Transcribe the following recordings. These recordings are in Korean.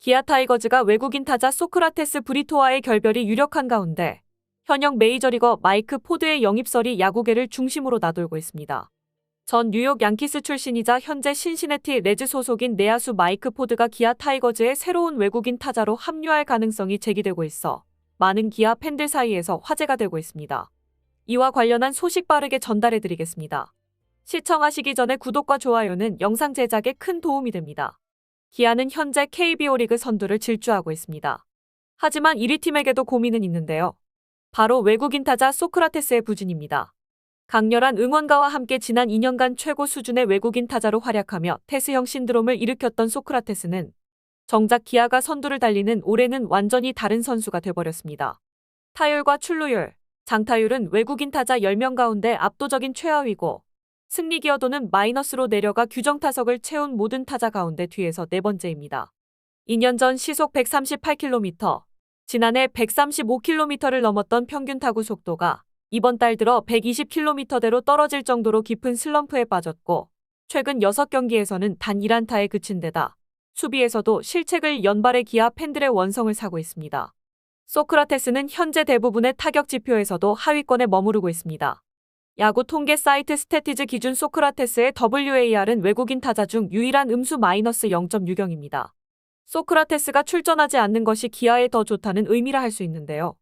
기아 타이거즈가 외국인 타자 소크라테스 브리토와의 결별이 유력한 가운데 현역 메이저리거 마이크 포드의 영입설이 야구계를 중심으로 나돌고 있습니다. 전 뉴욕 양키스 출신이자 현재 신시내티 레즈 소속인 내야수 마이크 포드가 기아 타이거즈의 새로운 외국인 타자로 합류할 가능성이 제기되고 있어 많은 기아 팬들 사이에서 화제가 되고 있습니다. 이와 관련한 소식 빠르게 전달해드리겠습니다. 시청하시기 전에 구독과 좋아요는 영상 제작에 큰 도움이 됩니다. 기아는 현재 KBO 리그 선두를 질주하고 있습니다. 하지만 1위 팀에게도 고민은 있는데요. 바로 외국인 타자 소크라테스의 부진입니다. 강렬한 응원가와 함께 지난 2년간 최고 수준의 외국인 타자로 활약하며 테스형 신드롬을 일으켰던 소크라테스는 정작 기아가 선두를 달리는 올해는 완전히 다른 선수가 돼버렸습니다. 타율과 출루율, 장타율은 외국인 타자 10명 가운데 압도적인 최하위고 승리 기여도는 마이너스로 내려가 규정 타석을 채운 모든 타자 가운데 뒤에서 네 번째입니다. 2년 전 시속 138km, 지난해 135km를 넘었던 평균 타구 속도가 이번 달 들어 120km대로 떨어질 정도로 깊은 슬럼프에 빠졌고 최근 6경기에서는 단 1안타에 그친 데다 수비에서도 실책을 연발해 기아 팬들의 원성을 사고 있습니다. 소크라테스는 현재 대부분의 타격 지표에서도 하위권에 머무르고 있습니다. 야구 통계 사이트 스태티즈 기준 소크라테스의 WAR은 외국인 타자 중 유일한 음수 마이너스 0.60입니다. 소크라테스가 출전하지 않는 것이 기아에 더 좋다는 의미라 할 수 있는데요.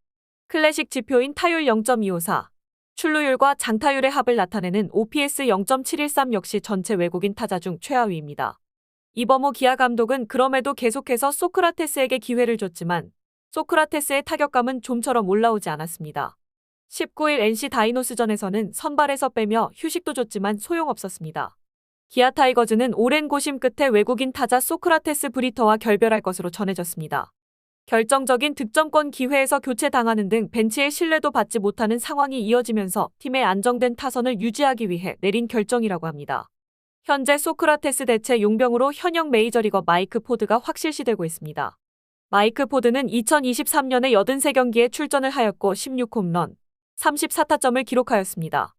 클래식 지표인 타율 0.254, 출루율과 장타율의 합을 나타내는 OPS 0.713 역시 전체 외국인 타자 중 최하위입니다. 이범호 기아 감독은 그럼에도 계속해서 소크라테스에게 기회를 줬지만 소크라테스의 타격감은 좀처럼 올라오지 않았습니다. 19일 NC 다이노스전에서는 선발에서 빼며 휴식도 줬지만 소용없었습니다. 기아 타이거즈는 오랜 고심 끝에 외국인 타자 소크라테스 브리터와 결별할 것으로 전해졌습니다. 결정적인 득점권 기회에서 교체당하는 등 벤치의 신뢰도 받지 못하는 상황이 이어지면서 팀의 안정된 타선을 유지하기 위해 내린 결정이라고 합니다. 현재 소크라테스 대체 용병으로 현역 메이저리거 마이크 포드가 확실시되고 있습니다. 마이크 포드는 2023년에 83경기에 출전을 하였고 16홈런, 34타점을 기록하였습니다.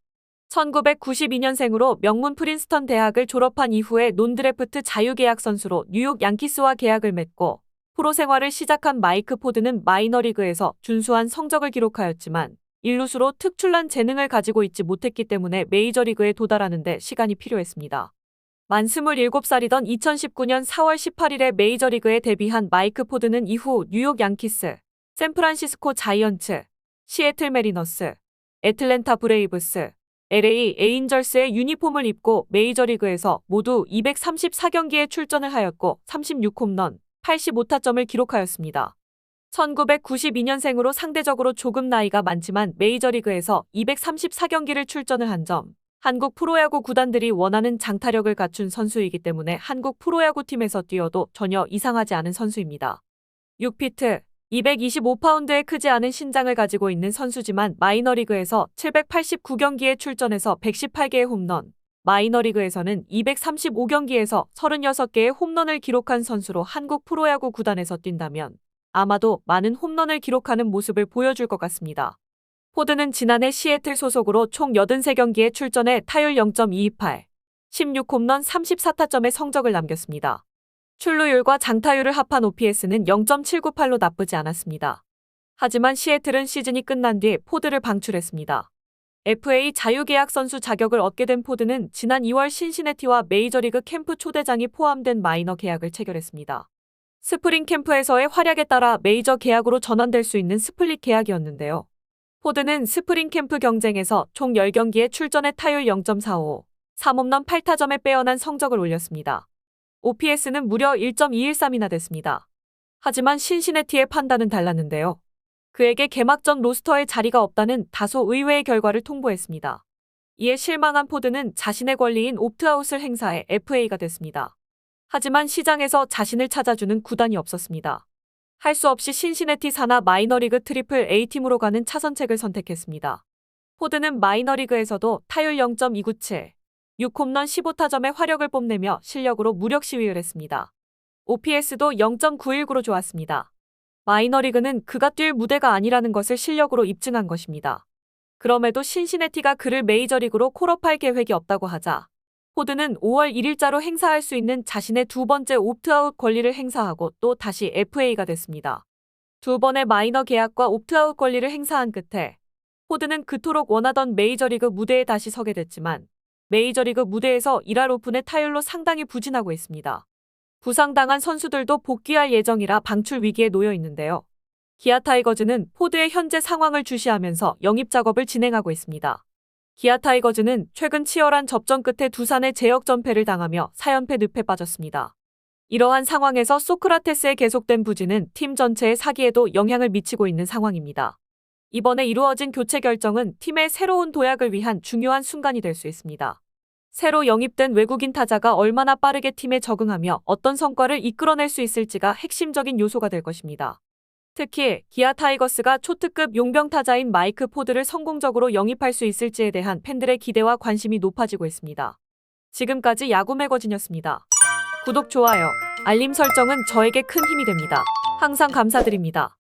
1992년생으로 명문 프린스턴 대학을 졸업한 이후에 논드래프트 자유계약 선수로 뉴욕 양키스와 계약을 맺고 프로 생활을 시작한 마이크 포드는 마이너리그에서 준수한 성적을 기록하였지만 일루수로 특출난 재능을 가지고 있지 못했기 때문에 메이저리그에 도달하는 데 시간이 필요했습니다. 만 27살이던 2019년 4월 18일에 메이저리그에 데뷔한 마이크 포드는 이후 뉴욕 양키스, 샌프란시스코 자이언츠, 시애틀 메리너스, 애틀랜타 브레이브스, LA 에인절스의 유니폼을 입고 메이저리그에서 모두 234경기에 출전을 하였고 36홈런, 85타점을 기록하였습니다. 1992년생으로 상대적으로 조금 나이가 많지만 메이저리그에서 234경기를 출전을 한 점, 한국 프로야구 구단들이 원하는 장타력을 갖춘 선수이기 때문에 한국 프로야구팀에서 뛰어도 전혀 이상하지 않은 선수입니다. 6피트, 225파운드의 크지 않은 신장을 가지고 있는 선수지만 마이너리그에서 789경기에 출전해서 118개의 홈런, 마이너리그에서는 235경기에서 36개의 홈런을 기록한 선수로 한국 프로야구 구단에서 뛴다면 아마도 많은 홈런을 기록하는 모습을 보여줄 것 같습니다. 포드는 지난해 시애틀 소속으로 총 83경기에 출전해 타율 0.228, 16홈런 34타점의 성적을 남겼습니다. 출루율과 장타율을 합한 OPS는 0.798로 나쁘지 않았습니다. 하지만 시애틀은 시즌이 끝난 뒤 포드를 방출했습니다. FA 자유계약 선수 자격을 얻게 된 포드는 지난 2월 신시내티와 메이저리그 캠프 초대장이 포함된 마이너 계약을 체결했습니다. 스프링 캠프에서의 활약에 따라 메이저 계약으로 전환될 수 있는 스플릿 계약이었는데요. 포드는 스프링 캠프 경쟁에서 총 10경기에 출전해 타율 0.45, 3홈런 8타점에 빼어난 성적을 올렸습니다. OPS는 무려 1.213이나 됐습니다. 하지만 신시내티의 판단은 달랐는데요. 그에게 개막전 로스터에 자리가 없다는 다소 의외의 결과를 통보했습니다. 이에 실망한 포드는 자신의 권리인 옵트아웃을 행사해 FA가 됐습니다. 하지만 시장에서 자신을 찾아주는 구단이 없었습니다. 할 수 없이 신시내티 산하 마이너리그 트리플 A팀으로 가는 차선책을 선택했습니다. 포드는 마이너리그에서도 타율 0.297, 6홈런 15타점의 화력을 뽐내며 실력으로 무력 시위를 했습니다. OPS도 0.919로 좋았습니다. 마이너리그는 그가 뛸 무대가 아니라는 것을 실력으로 입증한 것입니다. 그럼에도 신시내티가 그를 메이저리그로 콜업할 계획이 없다고 하자 포드는 5월 1일자로 행사할 수 있는 자신의 두 번째 옵트아웃 권리를 행사하고 또 다시 FA가 됐습니다. 두 번의 마이너 계약과 옵트아웃 권리를 행사한 끝에 포드는 그토록 원하던 메이저리그 무대에 다시 서게 됐지만 메이저리그 무대에서 1할 오픈의 타율로 상당히 부진하고 있습니다. 부상당한 선수들도 복귀할 예정이라 방출 위기에 놓여 있는데요. 기아 타이거즈는 포드의 현재 상황을 주시하면서 영입 작업을 진행하고 있습니다. 기아 타이거즈는 최근 치열한 접전 끝에 두산의 제역전패를 당하며 4연패 늪에 빠졌습니다. 이러한 상황에서 소크라테스의 계속된 부진은 팀 전체의 사기에도 영향을 미치고 있는 상황입니다. 이번에 이루어진 교체 결정은 팀의 새로운 도약을 위한 중요한 순간이 될 수 있습니다. 새로 영입된 외국인 타자가 얼마나 빠르게 팀에 적응하며 어떤 성과를 이끌어낼 수 있을지가 핵심적인 요소가 될 것입니다. 특히 기아 타이거스가 초특급 용병 타자인 마이크 포드를 성공적으로 영입할 수 있을지에 대한 팬들의 기대와 관심이 높아지고 있습니다. 지금까지 야구 매거진이었습니다. 구독, 좋아요, 알림 설정은 저에게 큰 힘이 됩니다. 항상 감사드립니다.